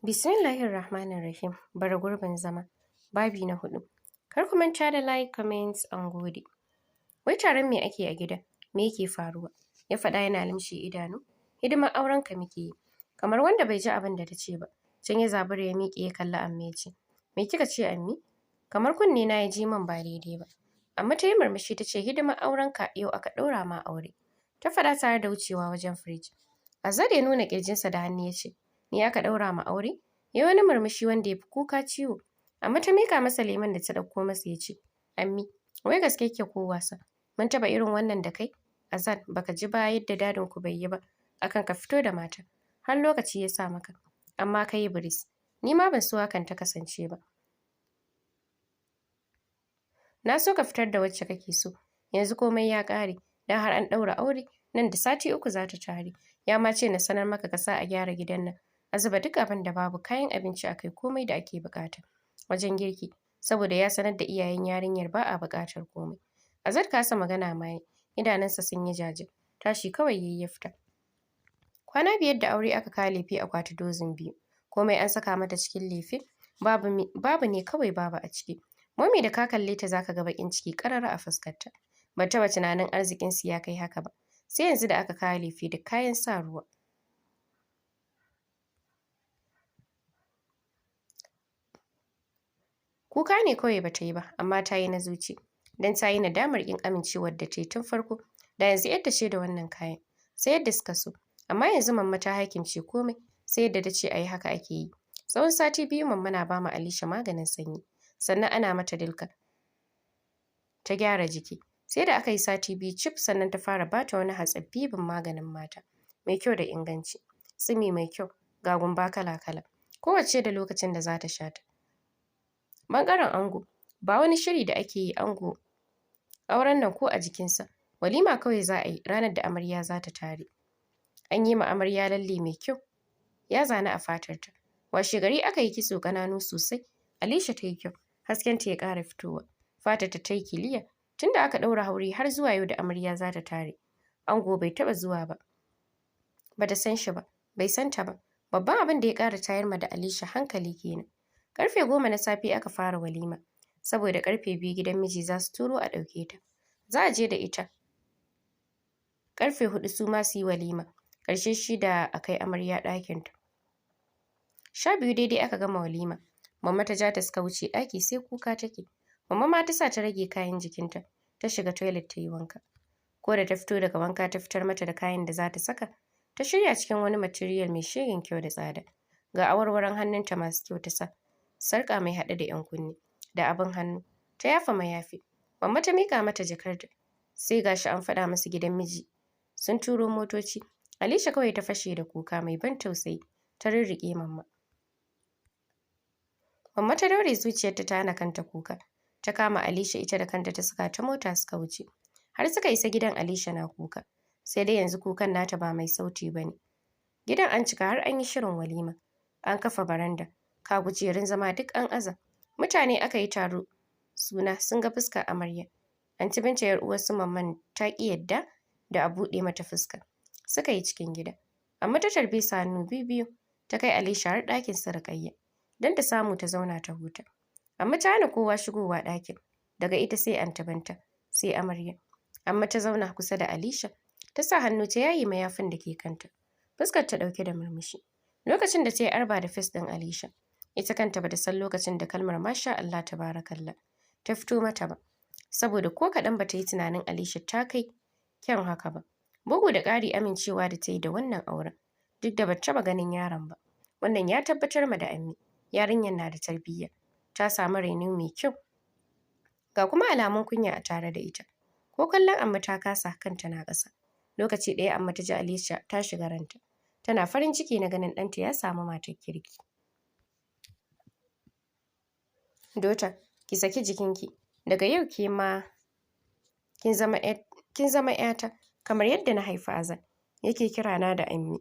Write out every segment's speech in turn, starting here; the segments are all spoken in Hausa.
Bismillahirrahmanirrahim. Bara gurbin zama. Babi na 4. Kar ku manta da like, comments, an gode. Wai taron me ake a gida? Me yake faruwa? Ya faɗa yana limshe idanu. Hidimar auren ka muke yi. Kamar wanda bai ji abin da ta ce ba. Can ya zabura ya miƙe ya kalli Amme ya ce, "Me kika ce Ammi?" Kamar kunne na ya ji min ba daidai ba. Amma ta yi murmushi ta ce, "Hidimar auren ka yau aka ɗaura ma aure." Ta faɗa tare da wucewa wajen firij. Azad ya nuna ƙirjinsa da hannu ya ce, "Ni aka ɗaura ma aure?" Ya wani murmushi wanda ya fi kuka ciwo. Amma ta mika masa lemon da ta ɗauko masa ya ce, "Ammi, wai gaske kike ko wasa? Mun taɓa irin wannan da kai?" Azad, baka ji ba yadda dadin ku bai yi ba akan ka fito da mata. Har lokaci ya sa maka. Amma ka yi biris. Ni ma ban so hakan ta kasance ba. Na so ka fitar da wacce kake so. Yanzu komai ya ƙare. Dan har an ɗaura aure. Nan da sati 3 za ta tare. Ya ma ce na sanar maka ka sa a gyara gidan nan. A zuba duk abin da babu kayan abinci a kai komai da ake buƙata wajen girki. Saboda ya sanar da iyayen yarinyar ba a buƙatar komai. Azad kasa magana ma yayi. Idanunsa sun yi jajir. Tashi kawai yayi ya fita. Kwana 5 da aure aka kawo lefe akwati dozin 2. Komai an saka mata cikin lefe. Babu ne kawai babu a ciki. Momi da ka kalle ta zaka ga bakin ciki karara a fuskarta. Ba taɓa tunanin arzikin su ya kai haka ba. Sai yanzu da aka kawo lefe da kayan sa ruwa. Kuka ne kawai bata yi ba, amma ta yi na zuci. Dan ta yi nadamar ƙin amincewar da ta yi tun farko. Da yanzu yadda ce da wannan kayan. Sai yadda suka so. Amma yanzu mamma ta hakimce komai. Sai yadda ta ce a yi haka ake yi. Tsawon sati 2 mamma na ba ma Alisha maganin sanyi. Sannan ana mata dilka. Ta gyara jiki. Sai da aka yi sati 2 cif sannan ta fara bata wani hatsabbibin maganin mata. Mai kyau da inganci. Tsumi mai kyau. Ga gumba kala-kala. Kowacce da lokacin da za ta sha ta. Ɓangaren ango. Ba wani shiri da ake yi ango. Auren nan ko a jikinsa. Walima kawai za a yi ranar da amarya za ta tare. An yi ma amarya lalle mai kyau. Ya zana a fatarta. Washe gari aka yi kitso ƙananu sosai. Alisha ta yi kyau. Haskenta ya ƙara fitowa. Fatarta ta yi kiliya. Tunda aka ɗaura aure har zuwa yau da amarya za ta tare. Ango bai taɓa zuwa ba. Bata san shi ba. Bai san ta ba. Babban abin da ya ƙara tayar ma da Alisha hankali kenan. Karfe 10 na safe aka fara walima. Saboda karfe 2 gidan miji za su turo a ɗauke ta. Za a je da ita. Karfe 4 su ma su yi walima. Ƙarshe 6 a kai amarya ɗakinta. 12 daidai aka gama walima. Mamma ta ja ta suka wuce ɗaki sai kuka take. Mamma ma ta sa ta rage kayan jikinta. Ta shiga toilet ta yi wanka. Ko da ta fito daga wanka ta fitar mata da kayan da za ta saka. Ta shirya cikin wani material mai shegen kyau da tsada. Ga awarwaron hannunta masu kyau ta sa. Sarƙa mai haɗe da 'yan kunne. Da abin hannu. Ta yafa mayafi. Mamma ta miƙa mata jakarta. Sai gashi an faɗa musu gidan miji. Sun turo motoci. Alisha kawai ta fashe da kuka mai ban tausayi. Ta rirriƙe mamma. Mamma ta daure zuciyarta ta hana kanta kuka. Ta kama Alisha ita da kanta ta saka ta mota suka wuce. Har suka isa gidan Alisha na kuka. Sai dai yanzu kukan nata ba mai sauti ba ne. Gidan an cika har an yi shirin walima. An kafa baranda. Ka kujerun zama duk an aza. Mutane aka yi taro. Suna sun ga fuskar amarya. Anti Binta yar uwarsu mamman ta ƙi yadda da a buɗe mata fuska. Suka yi cikin gida. Amma ta tarbe su hannu biyu. Ta kai Alisha har ɗakin su Rukayya. Don ta samu ta zauna ta huta. Amma ta hana kowa shigowa ɗakin. Daga ita sai Anti Binta. Sai amarya. Amma ta zauna kusa da Alisha. Ta sa hannu ta yayi mayafin da ke kanta. Fuskar ta ɗauke da murmushi. Lokacin da ta yi arba da fes ɗin Alisha. Ita kanta bata san lokacin da kalmar masha Allah tabarakallah ta fito mata ba. Saboda ko kaɗan bata yi tunanin Alisha ta kai kyan haka ba. Bugu da ƙari amincewa da ta yi da wannan auren. Duk da bata taɓa ganin yaron ba. Wannan ya tabbatar ma da Ammi. Yarinyar na da tarbiyya. Ta samu raino mai kyau. Ga kuma alamun kunya a tare da ita. Ko kallon Amma ta kasa kanta na ƙasa. Lokaci ɗaya Amma ta ji Alisha ta shiga ranta. Tana farin ciki na ganin ɗanta ya samu matar kirki. Dota, ki saki jikinki. Daga yau ke ma kin zama 'yata kamar yadda na haifi Azal. Yake kira na da Ammi.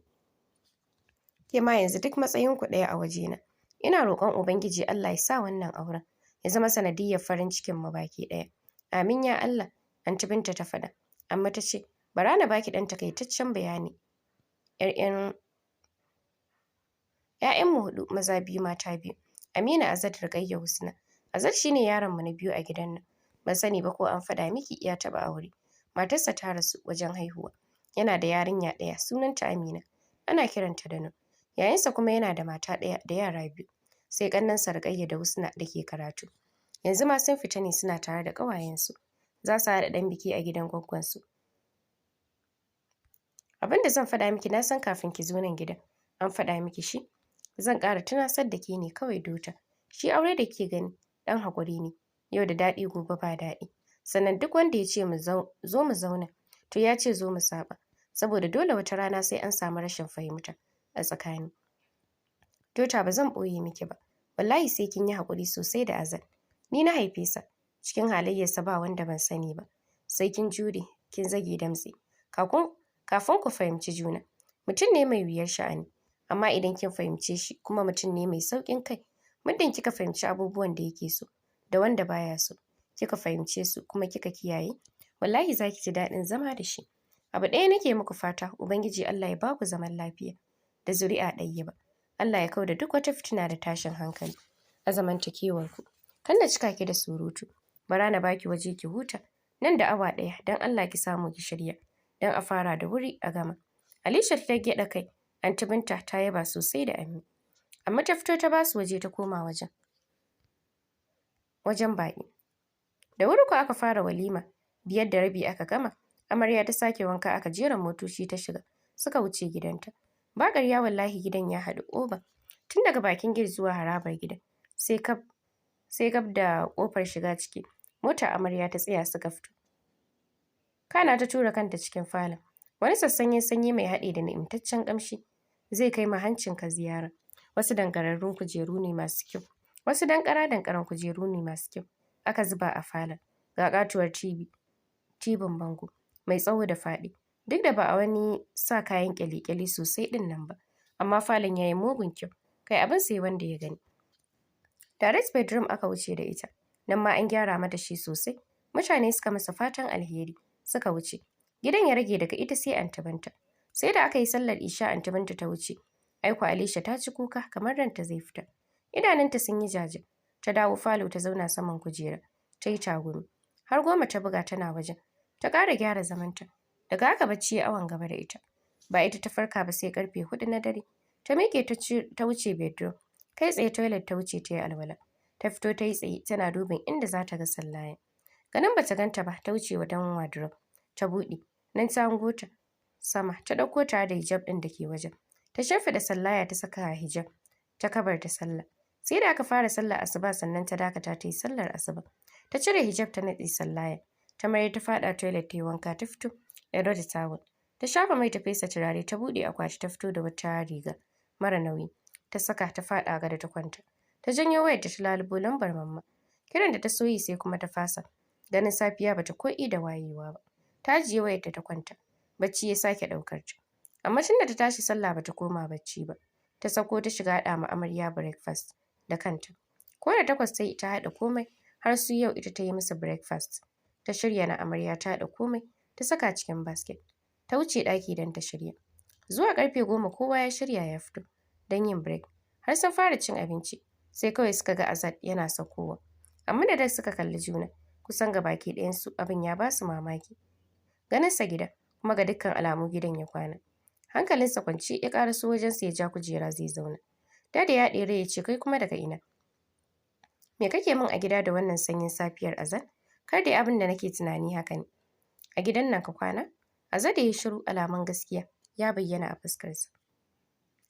Ke ma yanzu duk matsayin ku ɗaya a wajena. Ina roƙon Ubangiji Allah ya sa wannan auren ya zama sanadiyyar farin cikin mu baki ɗaya. Amin ya Allah. Anti Binta ta faɗa. Amma ta ce, bara na baki ɗan takaitaccen bayani. 'Ya'yanmu 4, maza 2 mata 2. Aminu, Azat, Rukayya, Husna. Azat shine yaron mu na biyu a gidan nan. Ban sani ba ko an faɗa miki ya taɓa aure. Matarsa ta rasu wajen haihuwa. Yana da yarinya ɗaya sunanta Amina. Ana kiranta da Nur. Yayansa kuma yana da mata ɗaya da yara 2. Sai ƙannensa Rukayya da Husna da ke karatu. Yanzu ma sun fita ne suna tare da ƙawayensu. Za su haɗa ɗan biki a gidan gwaggonsu. Abin da zan faɗa miki na san kafin ki zo nan gidan an faɗa miki shi. Zan ƙara tunasar da ke ne kawai Dota. Shi aure da ke gani ɗan haƙuri ne. Yau da daɗi gobe ba daɗi. Sannan duk wanda ya ce mu zo mu zauna to ya ce zo mu saɓa. Saboda dole wata rana sai an samu rashin fahimta a tsakani. Dota, ba zan ɓoye miki ba. Wallahi sai kin yi haƙuri sosai da Azal. Ni na haife sa. Cikin halayyarsa ba wanda ban sani ba. Sai kin jure, kin zage damtse. Kafin ku fahimci juna. Mutum ne mai wuyar sha'ani. Amma idan kin fahimce shi kuma mutum ne mai sauƙin kai. Muddin kika fahimci abubuwan da yake so da wanda baya so. Kika fahimce su kuma kika kiyaye. Wallahi za ki ji daɗin zama da shi. Abu ɗaya nake muku fata. Ubangiji Allah ya ba ku zaman lafiya da zuri'a ɗayyiba. Allah ya kauda duk wata fitina da tashin hankali a zamantakewarku. Kan na cika ki da surutu. Bara na baki waje ki huta. Nan da awa ɗaya don Allah ki samu ki shirya. Don a fara da wuri a gama. Alisha ta gyaɗa kai. Anti Binta ta yaba sosai da Ami. Amma ta fito ta basu waje ta koma wajen baƙi. Da wuri ko aka fara walima. 5:30 aka gama. Amarya ta sake wanka aka jera motoci ta shiga. Suka wuce gidanta. Ba ƙarya wallahi gidan ya haɗu oba. Tun daga bakin gate zuwa harabar gidan. Sai gab da ƙofar shiga ciki. Motar amarya ta tsaya suka fito. Kana ta tura kanta cikin falon. Wani sanyi mai haɗi da ni'imtaccen ƙamshi zai kai ma hancinka ziyara. Wasu dankararrun kujeru ne masu kyau. Wasu dankaran kujeru ne masu kyau. Aka zuba a falon. Ga katuwar tibin bango mai tsawo da faɗi. Duk da ba a wani sa kayan ƙyale-ƙyale sosai ɗin nan ba. Amma falon ya yi mugun kyau. Kai abin sai wanda ya gani. Direct bedroom aka wuce da ita. Nan ma an gyara mata shi sosai. Mutane suka masa fatan alheri. Suka wuce. Gidan ya rage daga ita sai Anti Binta. Sai da aka yi sallar isha Anti Binta ta wuce. Aiko Alisha ta ci kuka kamar ranta zai fita. Idanunta sun yi jajir. Ta dawo falo ta zauna saman kujera. Ta yi tagumi. Har 10 ta buga tana wajen. Ta ƙara gyara zamanta. Daga haka bacci ya awon gaba da ita. Ba ita ta farka ba sai karfe 4 na dare. Ta miƙe ta wuce bedroom. Kai tsaye toilet ta wuce ta yi alwala. Ta fito ta yi tsaye tana dubin inda za ta ga Sallaya. Ganin bata ganta ba ta wuce wajen wardrobe. Ta buɗe. Nan ta hango ta sama. Ta ɗauko ta da hijab ɗin da ke wajen. Ta shimfiɗa Sallaya ta saka hijab. Ta kabarta sallah. Sai da aka fara sallar asuba sannan ta dakata ta yi sallar asuba. Ta cire hijab ta naɗe Sallaya. Ta mayar ta faɗa toilet ta yi wanka ta fito. Ɗaure da tawul. Ta shafa mai ta fesa turare ta buɗe akwati ta fito da wata riga mara nauyi. Ta saka ta faɗa gado ta kwanta. Ta janyo wayar ta lalubo lambar mamma. Kiran da ta soyi sai kuma ta fasa. Ganin safiya bata ko'i da wayewa ba. Ta ajiye wayar ta kwanta. Bacci ya sake ɗaukar ta. Amma tunda ta tashi sallah bata koma bacci ba. Ta sauko ta shiga haɗa ma amarya breakfast da kanta. Ko da 8 ta yi ta haɗa komai har su yau ita ta yi musu breakfast. Ta shirya na amarya ta haɗa komai ta saka cikin basket. Ta wuce ɗaki don ta shirya. Zuwa ƙarfe 10 kowa ya shirya ya fito don yin break. Har sun fara cin abinci. Sai kawai suka ga Azad yana saukowa. Amma da suka kalli juna. Kusan gabaki ɗayansu abin ya ba su mamaki. Ganinsa gida kuma ga dukkan alamu gidan ya kwana. Hankalinsa kwance ya ƙaraso wajensa ya ja kujera zai zauna. Dada ya ɗere ya ce kai kuma daga ina? Me kake min a gida da wannan sanyin safiyar Azad? Kar dai abin da nake tunani haka ne. A gidan nan ka kwana? Azad ya shiru alamun gaskiya ya bayyana a fuskarsa.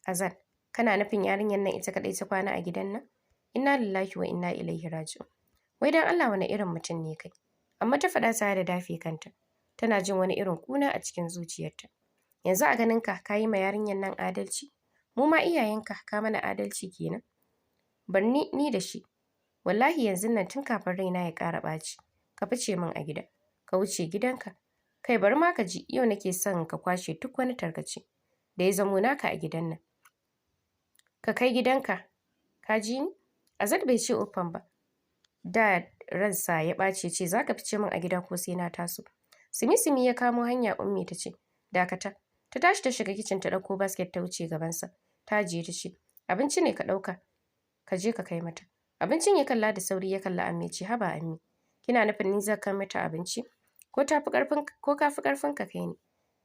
Azad, kana nufin yarinyar nan ita kaɗai ta kwana a gidan nan? Inna lillahi wa inna ilaihi raji'un. Wai dan Allah wani irin mutum ne kai? Amma ta faɗa tare da dafe kanta. Tana jin wani irin kuna a cikin zuciyarta. Yanzu a ganinka ka yi ma yarinyar nan adalci? Mu ma iyayenka ka mana adalci kenan? Barni ni da shi. Wallahi yanzu nan tun kafin raina ya ƙara ɓaci. Ka fice min a gida. Ka wuce gidanka. Kai bari ma ka ji yau nake son ka kwashe duk wani tarkace da ya zamo naka a gidan nan. Ka kai gidanka. Ka ji ni? Azad bai ce uffan ba. Da ransa ya ɓace ce za ka fice min a gida ko sai na taso. Simi ya kamo hanya Ummi ta ce, dakata. Ta tashi ta shiga kicin ta ɗauko basket ta wuce gabansa. Ta ajiye ta ce, Abinci ne ka ɗauka ka je ka kai mata. Abincin ya kalla da sauri ya kalla Ammi ce haba Ammi. Kina nufin ni zan kai mata abinci? Ko ka fi ƙarfin ka kai ni?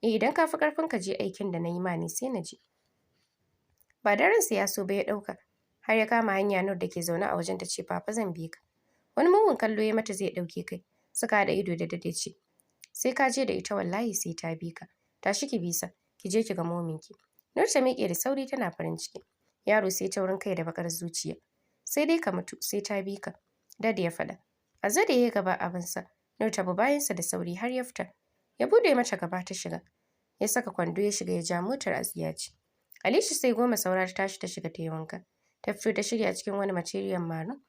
Idan ka fi ƙarfin ka je aikin da na yi ma ne sai na je. Ba da ransa ya so ba ya ɗauka. Har ya kama hanya Nur da ke zaune a wajen ta ce papa zan bi ka. Wani mugun kallo ya mata zai ɗauke kai. Suka haɗa ido da dade ce sai ka je da ita wallahi sai ta bi ka. Tashi ki bisa ki je ki ga mominki. Nur ta miƙe da sauri tana farin ciki. Yaro sai taurin kai da bakar zuciya. Sai dai ka mutu sai ta bi ka. Dad ya faɗa. Azza ya gaba abinsa. Nur ta bi bayansa da sauri har ya fita. Ya buɗe mata gaba ta shiga. Ya saka kwando ya shiga ya ja motar a tsiyaci. Alishi sai 10 saura ta tashi ta shiga ta yi wanka. Ta fito ta shirya cikin wani material maroon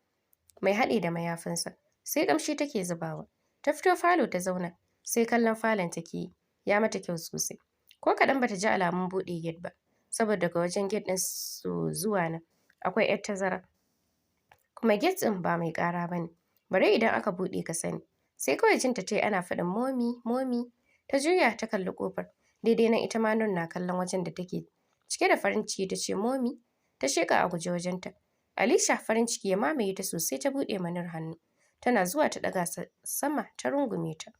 mai haɗi da mayafinsa. Sai ƙamshi take zubawa. Ta fito falo ta zauna. Sai kallon falon take yi. Ya mata kyau sosai. Ko kaɗan bata ji alamun buɗe gate ba. Saboda daga wajen gate ɗin su zuwa nan akwai 'yar tazara. Kuma gate ɗin ba mai ƙara ba ne. Bare idan aka buɗe ka sani. Sai kawai jinta ta yi ana faɗin momi, momi. Ta juya ta kalli ƙofar. Daidai nan ita ma Nur na kallon wajen da take. Cike da farin ciki ta ce momi. Ta sheƙa a guje wajenta. Alisha farin ciki ya mamaye ta sosai ta buɗe ma Nur hannu. Tana zuwa ta ɗaga sama ta rungume ta.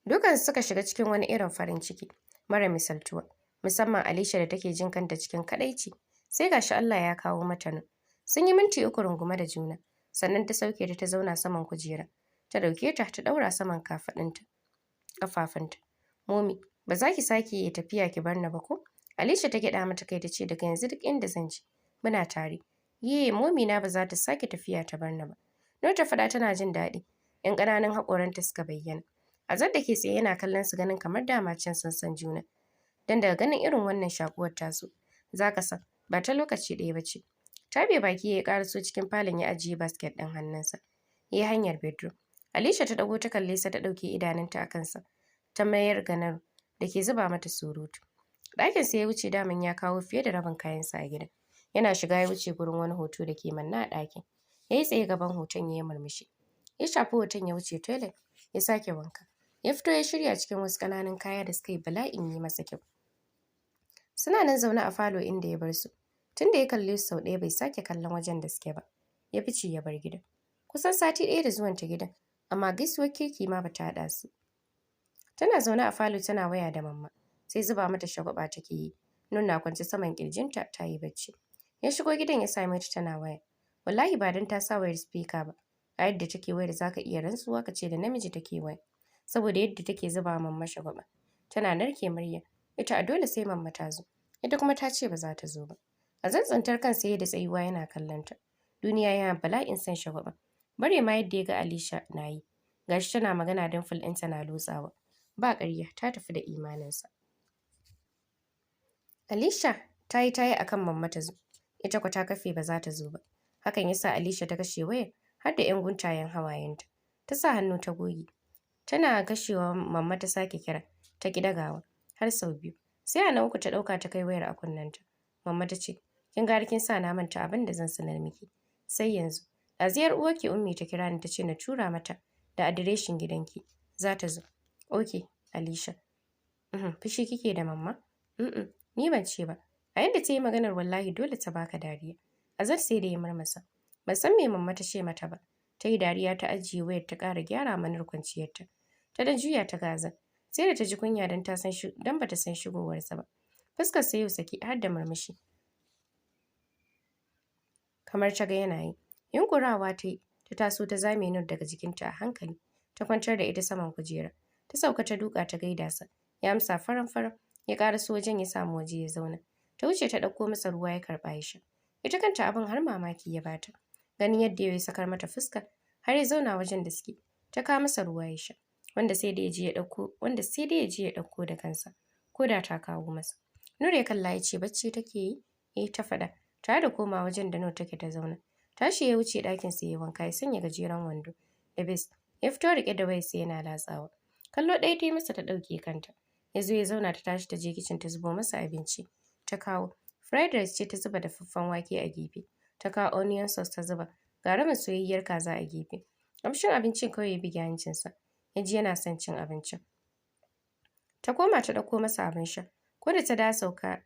Dukansu suka shiga cikin wani irin farin ciki mara misaltuwa. Musamman Alisha da take jin kanta cikin kaɗaici. Sai gashi Allah ya kawo mata Nur. Sun yi minti 3 rungume da juna. Sannan ta sauke ta zauna saman kujera. Ta ɗauke ta ta ɗaura saman ƙafafunta. Momi, ba za ki sake tafiya ki bar ni ba ko? Alisha ta gyaɗa mata kai ta ce daga yanzu duk inda zan je muna tare. Momi na ba za ta sake tafiya ta bar ni ba. Nur ta faɗa tana jin daɗi. 'Yan ƙananan haƙoranta suka bayyana. Azar da ke tsaye yana kallon su ganin kamar dama can sun san juna. Dan daga ganin irin wannan shakuwar tasu, za ka san ba ta lokaci ɗaya ba ce. Tabe baki ya ƙaraso cikin falon ya ajiye basket ɗin hannunsa. Ya yi hanyar bedroom. Alisha ta ɗago ta kalle sa ta ɗauke idanunta a kansa. Ta mayar ga Nur da ke zuba mata surutu. Ɗakinsa ya wuce daman ya kawo fiye da rabin kayansa a gidan. Yana shiga ya wuce gurin wani hoto da ke manne a ɗakin. Ya yi tsaye gaban hoton ya yi murmushi. Ya shafi hoton ya wuce toilet ya sake wanka. Ya fito ya shirya cikin wasu ƙananan kaya da suka yi bala'in yi masa kyau. Suna nan zaune a falo inda ya bar su. Tun da ya kalle su sau ɗaya bai sake kallon wajen da suke ba. Ya fice ya bar gidan. Kusan sati ɗaya da zuwanta gidan, amma gaisuwar kirki ma bata haɗa su. Tana zaune a falo tana waya da mamma. Sai zuba mata shagwaɓa take yi. Nur na kwance saman ƙirjinta ta yi bacci. Ya shigo gidan ya same ta tana waya. Wallahi ba don ta sa wayar speaker ba. A yadda take wayar za ka iya rantsuwa ka ce da namiji take waya. Saboda yadda take zuba mamma shagwaɓa. Tana narke murya. Ita a dole sai mamma ta zo. Ita kuma ta ce ba za ta zo ba. A zantsantar kansa ya da tsayuwa yana kallon ta. Duniya yana bala'in son shagwaɓa. Bare ma yadda ya ga Alisha na yi. Gashi tana magana don ful ɗinta na lotsawa. Ba ƙarya ta tafi da imaninsa. Alisha ta yi akan mamma ta zo. Ita kwa ta kafe ba za ta zo ba. Hakan ya sa Alisha ta kashe wayar har da 'yan guntayen hawayenta. Ta sa hannu ta goge. Tana kashewa mamma ta sake kira. Ta ki dagawa har sau 2. Sai a na uku ta ɗauka ta kai wayar a kunnenta. Mamma ta ce, kin ga kin sa na manta abin da zan sanar miki. Sai yanzu. Aziyar uwarki Ummi ta kira ni ta ce na tura mata da adireshin gidanki. Za ta zo. Okay, Alisha. Fushi kike da mamma? Ni ban ce ba. A yadda ta yi maganar wallahi dole ta baka dariya. Azar sai da ya murmusa. Ban san me mamma ta ce mata ba. Ta yi dariya ta ajiye wayar ta ƙara gyara manar kwanciyarta. Ta dan juya ta gaza. Sai da ta ji kunya don bata san shigowarsa ba. Fuskar sa yau saki har da murmushi. Kamar ta ga yana yi. Yunkurawa ta yi. Ta taso ta zame Nur daga jikinta a hankali. Ta kwantar da ita saman kujera. Ta sauka ta duka ta gaida sa. Ya amsa faran-faran. Ya ƙaraso wajen ya samu waje ya zauna. Ta wuce ta ɗauko masa ruwa ya karɓa ya sha. Ita kanta abin har mamaki ya bata. Ganin yadda ya sakar mata fuska har ya zauna wajen da suke. Ta kawo masa ruwa ya sha. Wanda sai dai ya je ya ɗauko da kansa. Ko da ta kawo masa. Nur ya kalla ya ce bacci take yi? Ta faɗa. Tare da koma wajen da Nur take ta zauna. Tashi ya wuce ɗakin sa ya wanka ya sanya gajeren wando. Da vest. Ya fito riƙe da wayarsa yana latsawa. Kallo ɗaya ta yi masa ta ɗauke kanta. Ya zo ya zauna ta tashi ta je kicin ta zubo masa abinci. Ta kawo. Fried rice ce ta zuba dafaffen wake a gefe. Ta kawo onion sauce ta zuba. Ga rabin soyayyiyar kaza a gefe. Kamshin abincin kawai ya buge hancinsa. Ya ji yana son cin abincin. Ta koma ta ɗauko masa abin sha. Ko da ta dawo sauka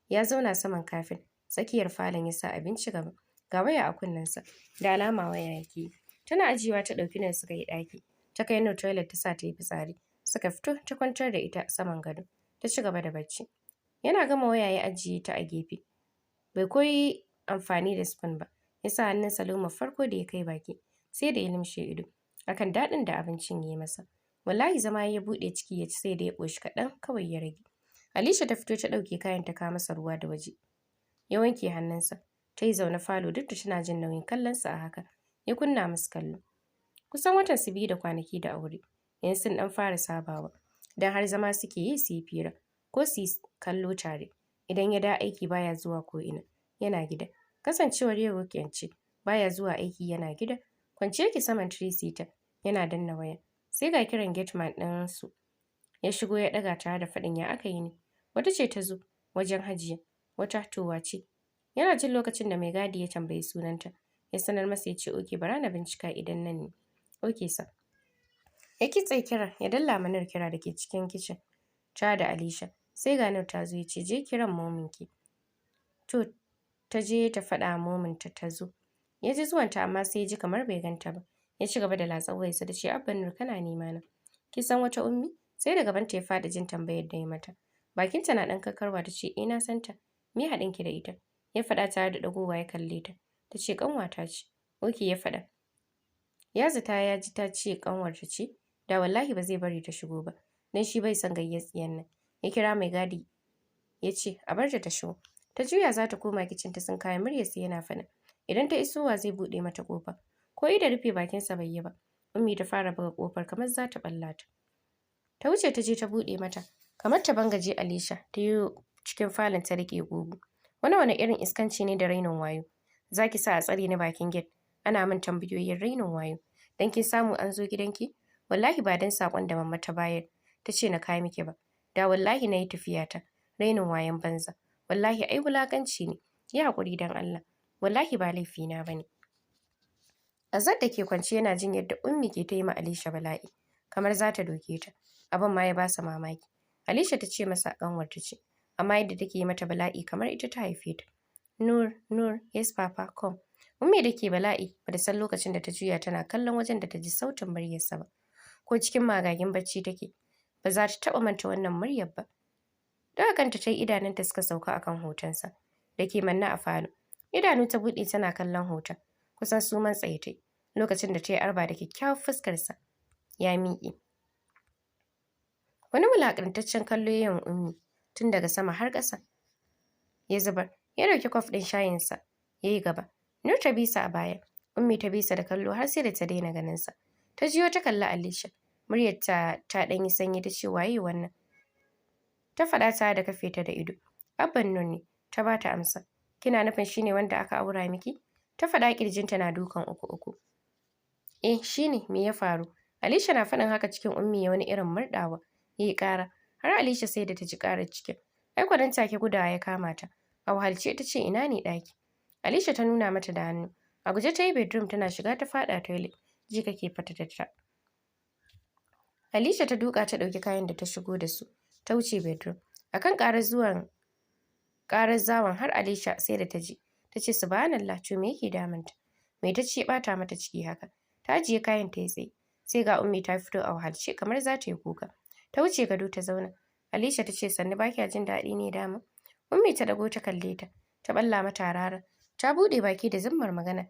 ya zauna saman kafin tsakiyar falon ya sa abinci gaba. Ga waya a kunnensa, da alama waya yake yi. Tana ajiyewa ta ɗauki Nur suka yi ɗaki. Ta kai Nur toilet ta sa ta yi fitsari. Suka fito ta kwantar da ita saman gado. Ta ci gaba da bacci. Yana gama waya ya ajiye ta a gefe. Bai koyi amfani da spoon ba. Ya sa hannunsa loma farko da ya kai baki. Sai da ya limshe ido. Akan daɗin da abincin ya yi masa. Wallahi zama ya buɗe ciki ya ci sai da ya ƙoshi kaɗan kawai ya rage. Alisha ta fito ta ɗauke kayan ta kawo masa ruwa da waje. Ya wanke hannunsa. Ta yi zaune falo duk da tana jin nauyin kallonsa a haka. Ya kunna musu kallo. Kusan watan su 2 da kwanaki da aure. Yanzu sun ɗan fara sabawa. Dan har zama suke yi su yi fira ko su yi kallo tare. Idan ya da aiki baya zuwa ko ina. Yana gida. Kasancewar yau weekend ce. Baya zuwa aiki yana gida. Kwance yake saman three-seater. Yana danna waya. Sai ga kiran gate man ɗinsu. Ya shigo ya ɗaga tare da faɗin ya aka yi ne. Wata ce ta zo wajen Hajiya. Wata towa ce. Yana jin lokacin da mai gadi ya tambayi sunanta. Ya sanar masa ya ce oke bara na bincika idan nan ne. Oke sa. Ya kitse kiran ya dalla ma Nur kira da ke cikin kicin. Ta da Alisha. Sai ga Nur ta zo ya ce je kiran mominki. To ta je ta faɗa mominta ta zo. Ya ji zuwanta amma sai ya ji kamar bai ganta ba. Ya ci gaba da latsa wayarsa da ce abban Nur kana nema na. Ki san wata ummi? Sai da gabanta ya faɗi jin tambayar da ya mata. Bakinta na ɗan kakkarwa ta ce na san ta. Me haɗin ki da ita? Ya faɗa tare da ɗagowa ya kalle ta. Ta ce ƙanwata ce. Oke ya faɗa. Ya zata ya ji ta ce ƙanwarta ce. Da wallahi ba zai bari ta shigo ba. Dan shi bai san gayyar tsiyan nan. Ya kira mai gadi. Ya ce a bar ta shigo. Ta juya za ta koma kicin ta sun kayan muryarsa yana faɗa. Idan ta isowa zai buɗe mata ƙofa. Ko da rufe bakinsa bai yi ba. Ummi ta fara buga ƙofar kamar za ta ɓalla ta. Ta wuce ta je ta buɗe mata. Kamar ta bangaje Alisha ta yi cikin falon ta riƙe gugu. Wani irin iskanci ne da rainin wayo. Za ki sa a tsare ni bakin gate. Ana min tambayoyin rainin wayo. Dan kin samu an zo gidanki? Wallahi ba dan saƙon da mamma ta bayar. Ta ce na kai miki ba. Da wallahi na yi tafiyata. Rainin wayon banza. Wallahi ai wulaƙanci ne. Yi haƙuri dan Allah. Wallahi ba laifina ba ne. Azad da ke kwance yana jin yadda Ummi ke ta yi ma Alisha bala'i. Kamar za ta doke ta. Abin ma ya ba sa mamaki. Alisha ta ce masa ƙanwarta ce. Amma yadda take yi mata bala'i kamar ita ta haife ta. Nur, yes papa, come. Ummi da ke bala'i ba da san lokacin da ta juya tana kallon wajen da ta ji sautin muryarsa ba. Ko cikin magagin bacci take. Ba za ta taɓa manta wannan muryar ba. Daga kanta ta yi idanunta suka sauka akan hotonsa da ke manne a falo. Idanu ta buɗe tana kallon hoton. Kusan suman tsaye ta yi. Lokacin da ta yi arba da kyakkyawar fuskarsa. Ya miƙe. Wani wulaƙantaccen kallo ya yi Ummi tun daga sama har ƙasa. Ya zubar. Ya ɗauki kwaf ɗin shayinsa. Ya yi gaba. Nur ta bisa a baya. Ummi ta bisa da kallo har sai da ta daina ganinsa. Ta jiyo ta kalli Alisha. Muryarta ta ɗan yi sanyi ta ce waye wannan? Ta faɗa tare da kafe ta da ido. Abban Nur ne. Ta ba ta amsa. Kina nufin shi ne wanda aka aura miki? Ta faɗa ƙirjinta na dukan uku. Shi ne. Me ya faru? Alisha na faɗin haka cikin Ummi ya wani irin murɗawa. Ya yi ƙara. Har Alisha sai da ta ji ƙarar cikin. Ai nan take gudawa ya kama ta. A wahalce ta ce ina ne ɗaki? Alisha ta nuna mata da hannu. A guje ta yi bedroom tana shiga ta faɗa toilet. Ji kake fatatatta. Alisha ta duka ta ɗauki kayan da ta shigo da su. Ta wuce bedroom. Akan ƙarar zawon har Alisha sai da ta ji. Ta ce subhanallah to me yake damunta? Me ta ce ɓata mata ciki haka? Ta ajiye kayan ta yi tsaye. Sai ga Ummi ta fito a wahalce kamar za ta yi kuka. Ta wuce gado ta zauna. Alisha ta ce sannu ba kya jin daɗi ne dama? Ummi ta dago ta kalle ta. Ta ɓalla mata rara. Ta buɗe baki da zimmar magana.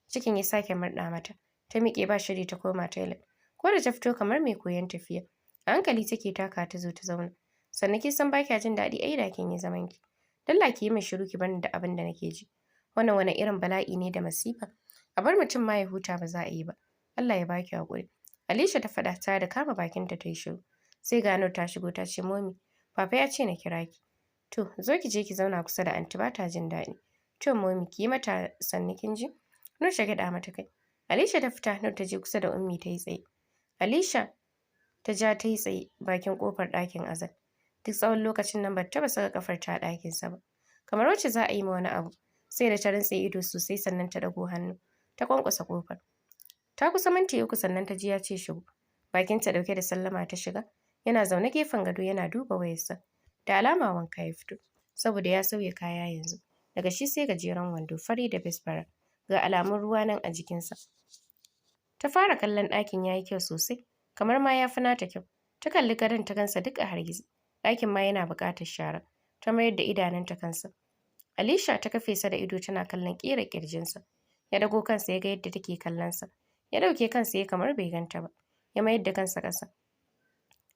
Cikin ya sake murɗa mata. Ta miƙe ba shiri ta koma toilet. Ko da ta fito kamar mai koyon tafiya. A hankali take taka ta zo ta zauna. Sannan kin san ba kya jin daɗi ai da kin yi zaman ki. Dalla ki yi min shiru ki bani da abin da nake ji. Wannan wani irin bala'i ne da masifa. A bar mutum ma ya huta ba za a yi ba. Allah ya baki haƙuri. Alisha ta faɗa ta da kama bakinta ta yi shiru. Sai ga Nur ta shigo ta ce momi, papa ya ce na kira ki. To, zo ki je ki zauna kusa da anti ba ta jin daɗi. To momi ki yi mata sannu kin ji? Nur ta gyaɗa mata kai. Alisha ta fita Nur ta je kusa da Ummi ta yi tsaye. Alisha ta ja ta yi tsaye bakin ƙofar ɗakin Azal. Duk tsawon lokacin nan ba ta taɓa saka ƙafar ta a ɗakinsa ba. Kamar wacce za a yi ma wani abu. Sai da ta rintse ido sosai sannan ta ɗago hannu. Ta ƙwanƙwasa ƙofar. Ta kusa minti 3 sannan ta ji ya ce shigo. Bakinta ɗauke da sallama ta shiga. Yana zaune gefen gado yana duba wayarsa. Da alama wanka ya fito. saboda ya sauya kaya yanzu. Daga shi sai gajeren wando fari da bisbara. Ga alamun ruwa nan a jikinsa. Ta fara kallon ɗakin ya yi kyau sosai, kamar ma ya fi nata kyau. Ta kalli gadon ta gansa duk a hargitse. Ɗakin ma yana buƙatar shara. Ta mayar da idanunta kansa. Alisha ta kafe sa da ido tana kallon ƙira ƙirjinsa. Ya dago kansa ya ga yadda take kallonsa. Ya ɗauke kansa ya kamar bai ganta ba. Ya mayar da kansa ƙasa.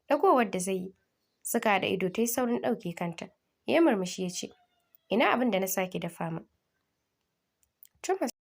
Ɗagowar da zai yi, suka haɗa ido ta yi saurin ɗauke kanta. Ya yi murmushi ya ce, ina abin da na sake dafa min.